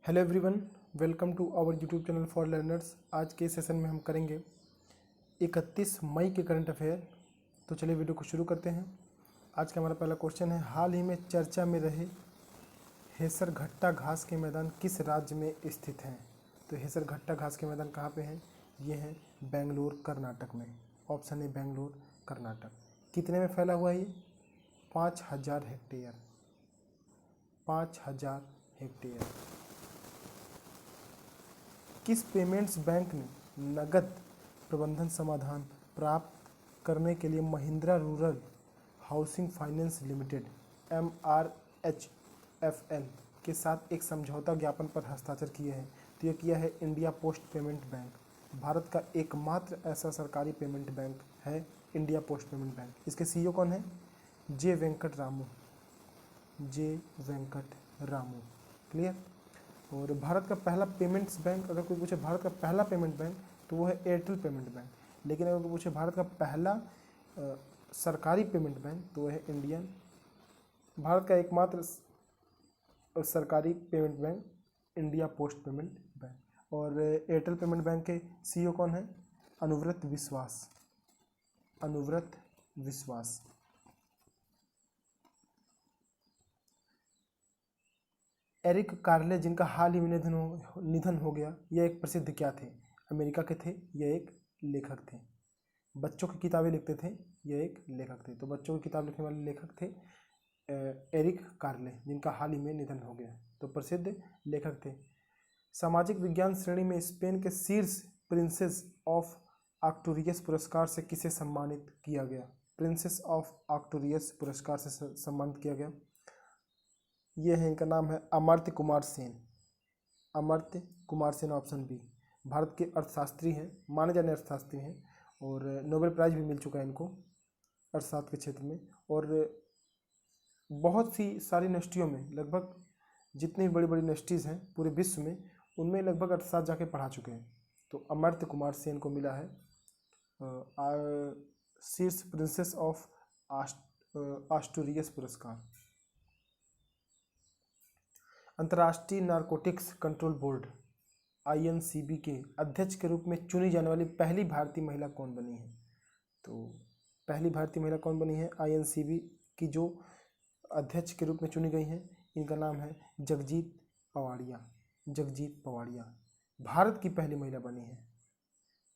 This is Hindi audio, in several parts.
Hello everyone, welcome to our YouTube channel for learners. आज के सेशन में हम करेंगे 31 मई के करंट अफेयर। तो चलिए वीडियो को शुरू करते हैं। आज का हमारा पहला क्वेश्चन है, हाल ही में चर्चा में रहे हेसरघट्टा घास के मैदान किस राज्य में स्थित हैं? तो हेसरघट्टा घास के मैदान कहाँ पे हैं? ये हैं बेंगलोर कर्नाटक में। ऑप्शन है बेंगलोर कर्नाटक। कितने में फैला हुआ है ये? 5000 हेक्टेयर। 5000 हेक्टेयर। किस पेमेंट्स बैंक ने नगद प्रबंधन समाधान प्राप्त करने के लिए Mahindra rural housing finance limited MRHFL के साथ एक समझौता ज्ञापन पर हस्ताक्षर किए हैं? तो ये किया है India post payment bank. Bharat का एकमात्र ऐसा सरकारी पेमेंट बैंक है इंडिया पोस्ट पेमेंट बैंक। इसके CEO कौन है? जे वेंकट रामू। क्लियर। और भारत का पहला पेमेंट्स बैंक, अगर कोई पूछे भारत का पहला पेमेंट बैंक तो वो है एयरटेल पेमेंट बैंक। लेकिन अगर कोई पूछे भारत का पहला सरकारी पेमेंट बैंक तो वो है भारत का एकमात्र सरकारी payment bank India post payment bank. और एयरटेल पेमेंट बैंक के CEO कौन है? अनुव्रत विश्वास। एरिक कार्ले, जिनका हाल ही में निधन हो गया, यह एक प्रसिद्ध क्या थे? अमेरिका के थे। यह एक लेखक थे। बच्चों की किताबें लिखते थे। यह एक लेखक थे। तो बच्चों की किताब लिखने वाले लेखक थे एरिक कार्ले, जिनका हाल ही में निधन हो गया। तो प्रसिद्ध लेखक थे। सामाजिक विज्ञान श्रेणी में स्पेन के शीर्ष प्रिंसेस ऑफ आर्क्टूरियस पुरस्कार से किसे सम्मानित किया गया? प्रिंसेस ऑफ आर्क्टूरियस पुरस्कार से सम्मानित किया गया। ये है, इनका नाम है अमर्त्य कुमार सेन। Option B. भारत के अर्थशास्त्री हैं, माने जाने अर्थशास्त्री हैं, और नोबेल प्राइज भी मिल चुका है इनको अर्थशास्त्र के क्षेत्र में। और बहुत सी सारी यूनिवर्सिटियों में, लगभग जितनी बड़ी बड़ी यूनिवर्सिटीज़ हैं पूरे विश्व में, उनमें लगभग अर्थशास्त्र जाके पढ़ा चुके हैं। तो अमर्त्य कुमार सेन को मिला है शीर्ष प्रिंसेस ऑफ आस्टूरियस पुरस्कार। अंतर्राष्ट्रीय नारकोटिक्स कंट्रोल बोर्ड INCB के अध्यक्ष के रूप में चुनी जाने वाली पहली भारतीय महिला कौन बनी है? तो पहली भारतीय महिला कौन बनी है INCB की जो अध्यक्ष के रूप में चुनी गई हैं? इनका नाम है जगजीत पवाड़िया। भारत की पहली महिला बनी है।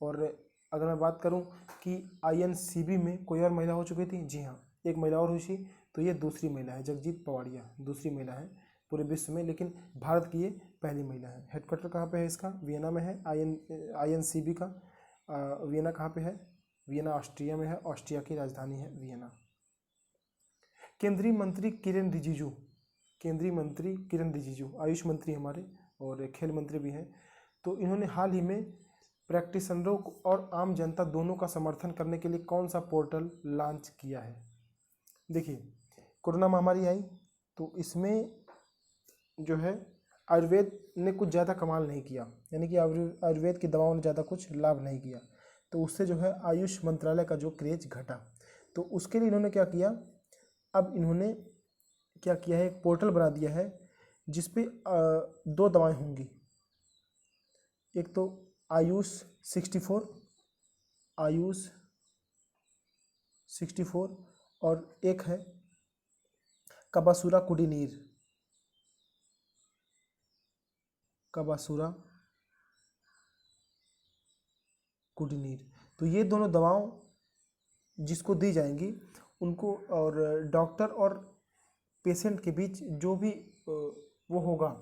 और अगर मैं बात करूं कि INCB में कोई और महिला हो चुकी थी, जी हाँ, एक महिला और हुई थी। तो ये दूसरी महिला है, जगजीत पवाड़िया दूसरी महिला है पूरे विश्व में, लेकिन भारत की ये पहली महिला है। हेडक्वार्टर कहाँ पे है इसका? वियना में है। INCB का वियना कहाँ पे है? वियना ऑस्ट्रिया में है। ऑस्ट्रिया की राजधानी है वियना। केंद्रीय मंत्री किरेन रिजिजू आयुष मंत्री हमारे और खेल मंत्री भी हैं। तो इन्होंने हाल ही में प्रैक्टिशनरों और आम जनता दोनों का समर्थन करने के लिए कौन सा पोर्टल लॉन्च किया है? देखिए, कोरोना महामारी आई तो इसमें जो है आयुर्वेद ने कुछ ज़्यादा कमाल नहीं किया, यानी कि आयुर्वेद की दवाओं ने ज़्यादा कुछ लाभ नहीं किया। तो उससे जो है आयुष मंत्रालय का जो क्रेज घटा। तो उसके लिए इन्होंने क्या किया, अब इन्होंने क्या किया है, एक पोर्टल बना दिया है जिसपे 2 दवाएं होंगी। एक तो आयुष 64 और एक है कबासुरा कुडिनीर। तो ये दोनों दवाओं जिसको दी जाएंगी उनको, और डॉक्टर और पेशेंट के बीच जो भी वो होगा,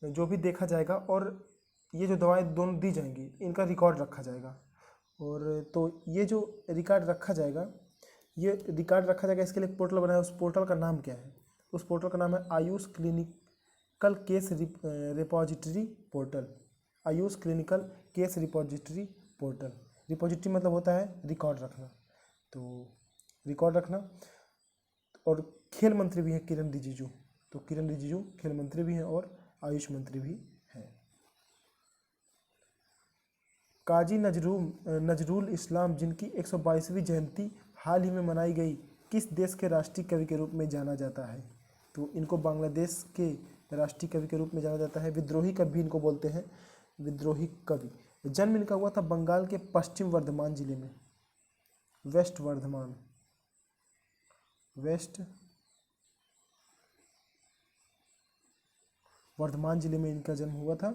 जो भी देखा जाएगा, और ये जो दवाएं दोनों दी जाएंगी इनका रिकॉर्ड रखा जाएगा। और तो ये जो रिकॉर्ड रखा जाएगा इसके लिए पोर्टल बनाया। उस पोर्टल का नाम क्या है? उस पोर्टल का नाम है Ayush clinical case repository portal. Ayush clinical case repository portal. Repository मतलब होता है रिकॉर्ड रखना। तो रिकॉर्ड रखना। और खेल मंत्री भी हैं किरेन रिजिजू। तो किरेन रिजिजू खेल मंत्री भी हैं और आयुष मंत्री भी हैं। काजी नजरुल इस्लाम, जिनकी 122वीं जयंती हाल ही में मनाई गई, किस देश के राष्ट्रीय कवि के रूप में जाना जाता है? तो इनको बांग्लादेश के राष्ट्रीय कवि के रूप में जाना जाता है। विद्रोही कवि भी इनको बोलते हैं, विद्रोही कवि। जन्म इनका हुआ था बंगाल के पश्चिम वर्धमान जिले में, वेस्ट वर्धमान, वेस्ट वर्धमान जिले में इनका जन्म हुआ था।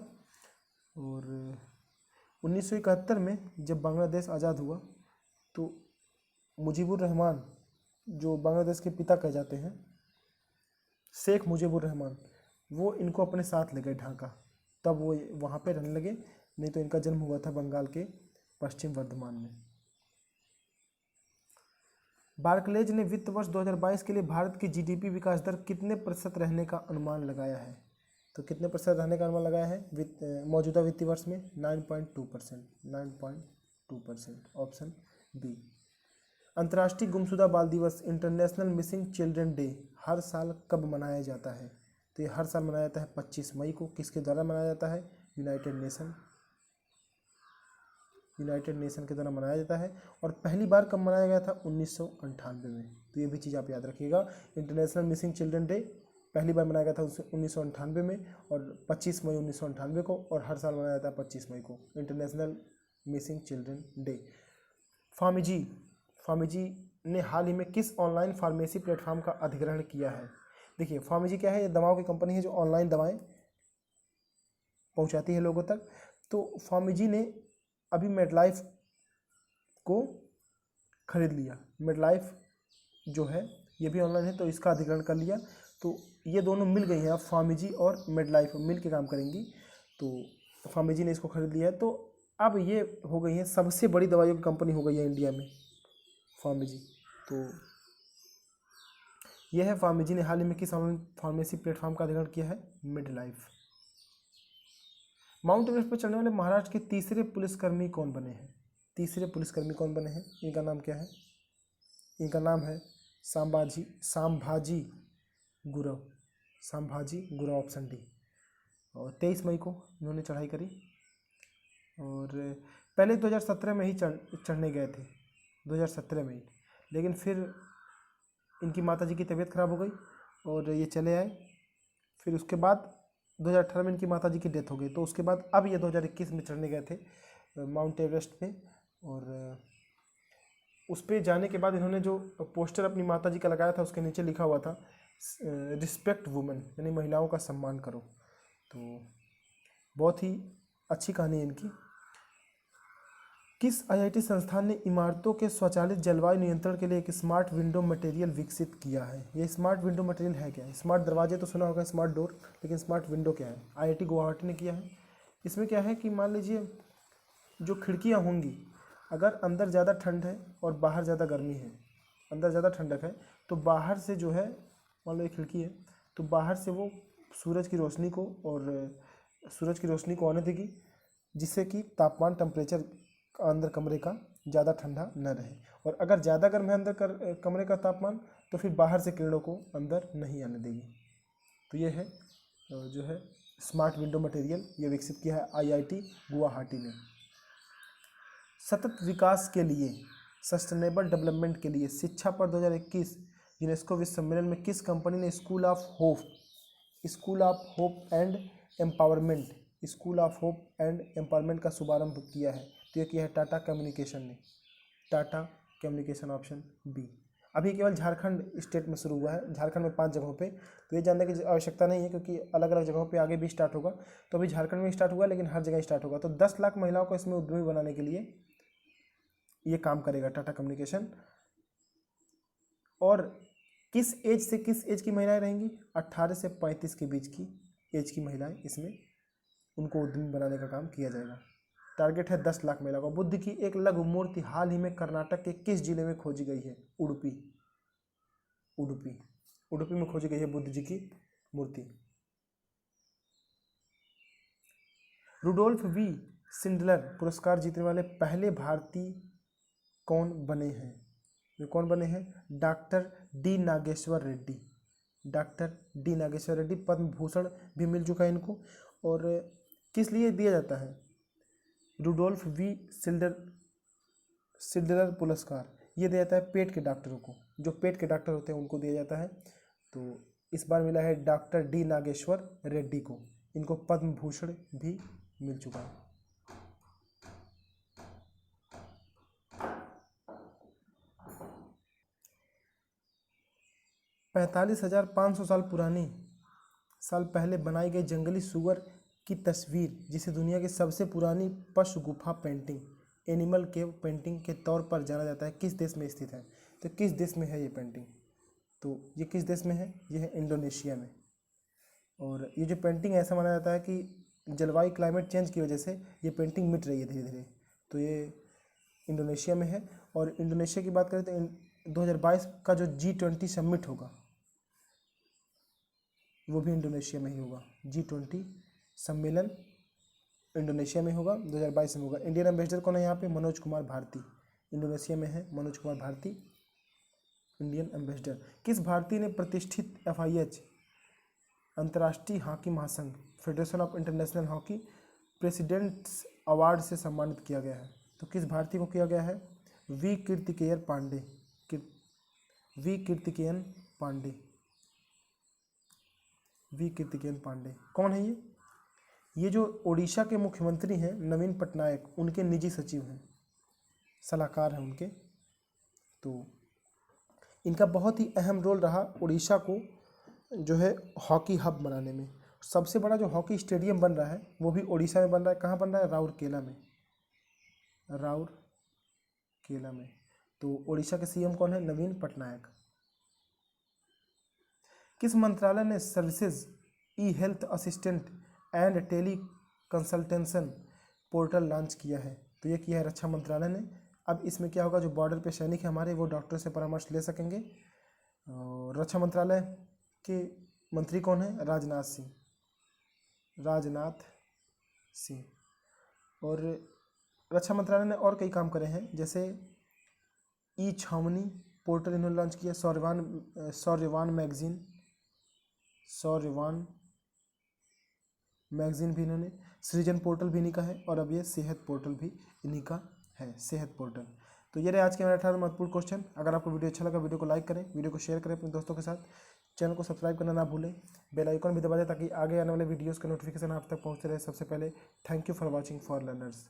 और 1971 में जब बांग्लादेश आज़ाद हुआ तो मुजीबुर रहमान, जो बांग्लादेश के पिता कहे जाते हैं, शेख मुजीबुर रहमान, वो इनको अपने साथ ले गए ढाका, तब वो वहाँ पे रहने लगे, नहीं तो इनका जन्म हुआ था बंगाल के पश्चिम वर्धमान में। बार्कलेज ने वित्त वर्ष 2022 के लिए भारत की जीडीपी विकास दर कितने प्रतिशत रहने का अनुमान लगाया है? तो कितने प्रतिशत रहने का अनुमान लगाया है मौजूदा वित्तीय वर्ष में? 9.2%, 9.2%, ऑप्शन बी। अंतर्राष्ट्रीय गुमशुदा बाल दिवस, इंटरनेशनल मिसिंग चिल्ड्रन डे, हर साल कब मनाया जाता है? तो ये हर साल मनाया जाता है 25 मई को। किसके द्वारा मनाया जाता है? यूनाइटेड नेशन के द्वारा मनाया जाता है। और पहली बार कब मनाया गया था? 1998 में। तो ये भी चीज़ आप याद रखिएगा, इंटरनेशनल मिसिंग चिल्ड्रन डे पहली बार मनाया गया था 1998 में, और 25 मई 1998 को, और हर साल मनाया जाता है 25 मई को, इंटरनेशनल मिसिंग चिल्ड्रन डे। फार्मेजी ने हाल ही में किस ऑनलाइन फार्मेसी प्लेटफॉर्म का अधिग्रहण किया है? देखिए, फार्मेजी क्या है? ये दवाओं की कंपनी है जो ऑनलाइन दवाएं पहुंचाती है लोगों तक। तो फार्मेजी ने अभी मेडलाइफ को खरीद लिया। मेडलाइफ जो है ये भी ऑनलाइन है, तो इसका अधिग्रहण कर लिया। तो ये दोनों मिल गई हैं, अब फार्मेजी और मेडलाइफ मिल के काम करेंगी। तो फार्मेजी ने इसको खरीद लिया है, तो अब ये हो गई है सबसे बड़ी दवाइयों की कंपनी हो गई है इंडिया में, फार्मेजी। तो यह है, फार्मेजी ने हाल ही में किस ऑनलाइन फार्मेसी प्लेटफॉर्म का अधिग्रहण किया है? मिडलाइफ। माउंट एवरेस्ट पर चढ़ने वाले महाराष्ट्र के तीसरे पुलिसकर्मी कौन बने हैं? तीसरे पुलिसकर्मी कौन बने हैं? इनका नाम क्या है? इनका नाम है संभाजी गुरव, ऑप्शन डी। और 23 मई को इन्होंने चढ़ाई करी, और पहले 2017 में ही चढ़ने गए थे, 2017 में ही, लेकिन फिर इनकी माताजी की तबीयत खराब हो गई और ये चले आए। फिर उसके बाद 2018 में इनकी माताजी की डेथ हो गई, तो उसके बाद अब ये 2021 में चढ़ने गए थे माउंट एवरेस्ट पे। और उस पर जाने के बाद इन्होंने जो पोस्टर अपनी माताजी का लगाया था, उसके नीचे लिखा हुआ था रिस्पेक्ट वुमेन, यानी महिलाओं का सम्मान करो। तो बहुत ही अच्छी कहानी है इनकी। किस आईआईटी संस्थान ने इमारतों के स्वचालित जलवायु नियंत्रण के लिए एक स्मार्ट विंडो मटेरियल विकसित किया है? ये स्मार्ट विंडो मटेरियल है क्या? स्मार्ट दरवाजे तो सुना होगा, स्मार्ट डोर, लेकिन स्मार्ट विंडो क्या है? आईआईटी गुवाहाटी ने किया है। इसमें क्या है कि मान लीजिए जो खिड़कियाँ होंगी, अगर अंदर ज़्यादा ठंड है और बाहर ज़्यादा गर्मी है, अंदर ज़्यादा ठंडक है, तो बाहर से जो है, मान लो एक खिड़की है, तो बाहर से वो सूरज की रोशनी को आने देगी, जिससे कि तापमान, टेम्परेचर अंदर कमरे का ज़्यादा ठंडा न रहे। और अगर ज़्यादा गर्म है अंदर कमरे का तापमान, तो फिर बाहर से किरणों को अंदर नहीं आने देगी। तो ये है जो है स्मार्ट विंडो मटेरियल, ये विकसित किया है आईआईटी गुवाहाटी ने। सतत विकास के लिए, सस्टेनेबल डेवलपमेंट के लिए शिक्षा पर 2021 यूनेस्को विश्व सम्मेलन में किस कंपनी ने school of hope and empowerment का शुभारंभ किया है? तो ये किया है टाटा कम्युनिकेशन ने, टाटा कम्युनिकेशन, ऑप्शन बी। अभी केवल झारखंड स्टेट में शुरू हुआ है, झारखंड में 5 जगहों पे, तो ये जानने की आवश्यकता नहीं है क्योंकि अलग अलग जगहों पे आगे भी स्टार्ट होगा। तो अभी झारखंड में स्टार्ट हुआ, लेकिन हर जगह स्टार्ट होगा। तो 10 लाख महिलाओं को इसमें उद्यमी बनाने के लिए ये काम करेगा टाटा कम्युनिकेशन। और किस एज से किस एज की महिलाएं रहेंगी? 18 से 35 के बीच की एज की महिलाएं, इसमें उनको उद्यमी बनाने का काम किया जाएगा। टारगेट है 10 लाख महिलाओं का। बुद्ध की एक लघु मूर्ति हाल ही में कर्नाटक के किस जिले में खोजी गई है? उडुपी में खोजी गई है बुद्ध जी की मूर्ति। रुडोल्फ वी शिंडलर पुरस्कार जीतने वाले पहले भारतीय कौन बने हैं? वे कौन बने हैं? Doctor D Nageshwar Reddy. पद्म भूषण भी मिल चुका है इनको। और किस लिए दिया जाता है रुडोल्फ वी शिंडलर पुरस्कार? ये दिया जाता है पेट के डॉक्टरों को, जो पेट के डॉक्टर होते हैं उनको दिया जाता है। तो इस बार मिला है डॉक्टर डी नागेश्वर रेड्डी को, इनको पद्म भूषण भी मिल चुका है। 45,500 साल पहले बनाई गई जंगली सुअर की तस्वीर, जिसे दुनिया की सबसे पुरानी पशु गुफा पेंटिंग एनिमल केव पेंटिंग के तौर पर जाना जाता है, किस देश में स्थित है? तो किस देश में है ये पेंटिंग? तो ये किस देश में है? ये है इंडोनेशिया में। और ये जो पेंटिंग ऐसा माना जाता है कि जलवायु क्लाइमेट चेंज की वजह से ये पेंटिंग मिट रही है धीरे धीरे, तो ये इंडोनेशिया में है। और इंडोनेशिया की बात करें तो 2022 का जो G20 समिट होगा वो भी इंडोनेशिया में ही होगा। G20 सम्मेलन इंडोनेशिया में होगा, 2022 में होगा। इंडियन एम्बेसडर कौन है यहाँ पे? मनोज कुमार भारती, इंडोनेशिया में है मनोज कुमार भारती इंडियन एम्बेसडर। किस भारतीय ने प्रतिष्ठित FIH अंतर्राष्ट्रीय हॉकी महासंघ federation of international hockey presidents award से सम्मानित किया गया है? तो किस भारतीय को किया गया है? वी कीर्तिकेयन पांडे। कौन है ये? ये जो ओडिशा के मुख्यमंत्री हैं नवीन पटनायक, उनके निजी सचिव हैं, सलाहकार हैं उनके। तो इनका बहुत ही अहम रोल रहा उड़ीसा को जो है हॉकी हब बनाने में। सबसे बड़ा जो हॉकी स्टेडियम बन रहा है वो भी उड़ीसा में बन रहा है। कहाँ बन रहा है? राउरकेला में। तो उड़ीसा के CM कौन है? नवीन पटनायक। किस मंत्रालय ने services e health assistant and teleconsultation portal launch किया है? तो ये किया है रक्षा मंत्रालय ने। अब इसमें क्या होगा, जो बॉर्डर पे सैनिक है हमारे, वो डॉक्टर से परामर्श ले सकेंगे। और रक्षा मंत्रालय के मंत्री कौन है? राजनाथ सिंह। और रक्षा मंत्रालय ने और कई काम करे हैं, जैसे ई-छावनी पोर्टल इन्होंने लॉन्च किया, सौर्यवान मैगजीन भी इन्होंने, सृजन पोर्टल भी इन्हीं का है, और अब ये सेहत पोर्टल भी इन्हीं का है, सेहत पोर्टल। तो ये रहे आज के हमारे 18 महत्वपूर्ण क्वेश्चन। अगर आपको वीडियो अच्छा लगा, वीडियो को लाइक करें, वीडियो को शेयर करें अपने दोस्तों के साथ, चैनल को सब्सक्राइब करना ना भूलें, बेल आइकन भी दबा दें ताकि आगे आने वाले वीडियोस के नोटिफिकेशन आप तक पहुंचते रहे सबसे पहले। Thank you for watching for learners.